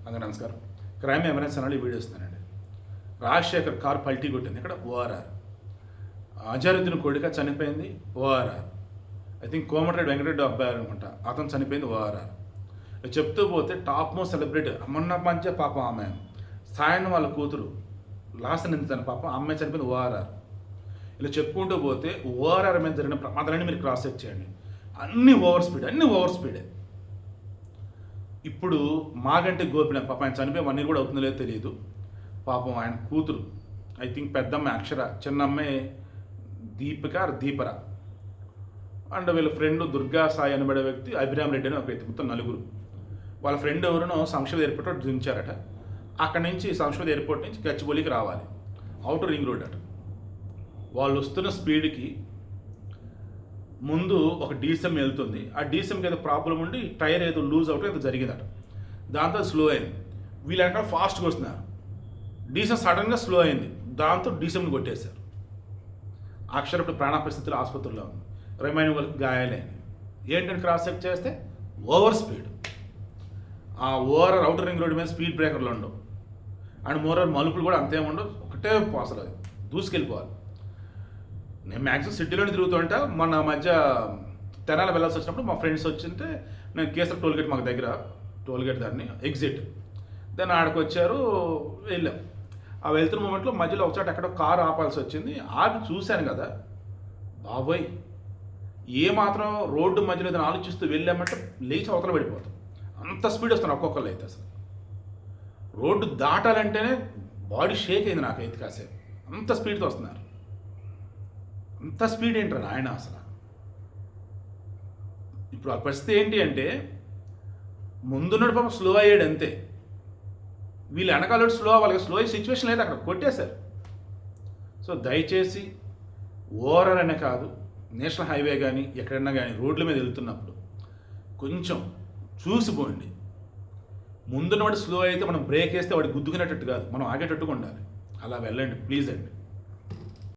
అందరూ నమస్కారం. క్రైమ్ ఎమరెన్స్ అన్నాడు ఈ వీడియో ఇస్తున్నానండి. రాజశేఖర్ కారు పల్టీ కొట్టింది. ఇక్కడ ఓఆర్ఆర్. అజరుద్దీన్ కొడుక చనిపోయింది ORR. I think Komatireddy Venkatreddy అబ్బాయి అనుకుంటా, అతను చనిపోయింది ఓఆర్ఆర్. చెప్తూ పోతే టాప్ మోస్ట్ సెలబ్రిటీ మొన్న మంచి పాపం ఆమె సాయన్ వాళ్ళ కూతురు లాస్ట్ నిందితాను పాపం అమ్మాయి చనిపోయింది ఓఆర్ఆర్. ఇలా చెప్పుకుంటూ పోతే ఓఆర్ఆర్ మీద జరిగిన ప్రమాదాలన్నీ మీరు క్రాస్ చెక్ చేయండి. అన్నీ ఓవర్ స్పీడే. ఇప్పుడు మాగంటి గోపినాథ్ పాపం ఆయన చనిపోయి 1 year కూడా అవుతుందో లేదో తెలియదు. పాపం ఆయన కూతురు ఐ థింక్ పెద్దమ్మాయి అక్షర, చిన్నమ్మాయి దీపరా అండ్ వీళ్ళ ఫ్రెండ్ దుర్గా సాయి అనబడే వ్యక్తి అభిరామ్ రెడ్డి అని ఒక వ్యక్తి, మొత్తం 4. వాళ్ళ ఫ్రెండ్ ఎవరినో సంక్షేమ ఎయిర్పోర్ట్ దించారట. అక్కడి నుంచి సంక్షేమ ఎయిర్పోర్ట్ నుంచి గచ్చిబౌలికి రావాలి, అవుటర్ రింగ్ రోడ్ అట. వాళ్ళు వస్తున్న స్పీడ్కి ముందు ఒక డీసెమ్ వెళ్తుంది. ఆ డీసెమ్కి ఏదో ప్రాబ్లం ఉండి టైర్ ఏదో లూజ్ అవటం ఏదో జరిగిందట. దాంతో స్లో అయింది. వీళ్ళు వెనకాల ఫాస్ట్గా వస్తున్నారు. డీసెమ్ సడన్గా స్లో అయింది. దాంతో డీసెమ్ని కొట్టేశారు. అక్షర ఇప్పుడు ప్రాణ పరిస్థితులు ఆసుపత్రిలో ఉంది. రిమైనింగ్ వాళ్ళకి గాయాలైంది. ఏంటంటే క్రాస్ చెక్ చేస్తే ఓవర్ స్పీడ్. ఆ ఓవర్ అవుటర్ రింగ్ రోడ్డు మీద స్పీడ్ బ్రేకర్లు ఉండవు. అండ్ మోరర్ మలుపులు కూడా అంతే ఉండవు. ఒకటే అసలు దూసుకెళ్ళిపోవాలి. నేను మ్యాక్సిమం సిటీలోనే తిరుగుతుంటా. మొన్న మధ్య తెనాలి వెళ్ళాల్సి వచ్చినప్పుడు మా ఫ్రెండ్స్ వచ్చింటే నేను కేసర్ టోల్గేట్ మాకు దగ్గర టోల్గేట్ దాన్ని ఎగ్జిట్ దాన్ని ఆడికి వచ్చారు, వెళ్ళాం. ఆ వెళ్తున్న మూమెంట్లో మధ్యలో ఒకసారి ఎక్కడో కారు ఆపాల్సి వచ్చింది. ఆపి చూశాను కదా బాబోయ్, ఏ మాత్రం రోడ్డు మధ్యలో ఏదైనా ఆలోచిస్తూ వెళ్ళామంటే లేచి అవతల పడిపోతాం. అంత స్పీడ్ వస్తున్నారు ఒక్కొక్కరు అయితే. అసలు రోడ్డు దాటాలంటేనే బాడీ షేక్ అయింది నాకైతే కాసేపు. అంత స్పీడ్తో వస్తున్నారు. అంత స్పీడ్ ఏంటారు ఆయన అసలు. ఇప్పుడు ఆ పరిస్థితి ఏంటి అంటే ముందున్నడు పాపం స్లో అయ్యాడు అంతే. వీళ్ళు వెనకాల స్లో అవ్వాలి. స్లో అయ్యే సిచ్యువేషన్ లేదు, అక్కడ కొట్టేశారు. సో దయచేసి ఓవరాల్ అనే కాదు, నేషనల్ హైవే కానీ ఎక్కడన్నా కానీ రోడ్ల మీద వెళ్తున్నప్పుడు కొంచెం చూసిపోండి. ముందున్నవాడు స్లో అయితే మనం బ్రేక్ వేస్తే వాడు గుద్దుకునేటట్టు కాదు, మనం ఆగేటట్టుగా ఉండాలి. అలా వెళ్ళండి ప్లీజ్ అండి.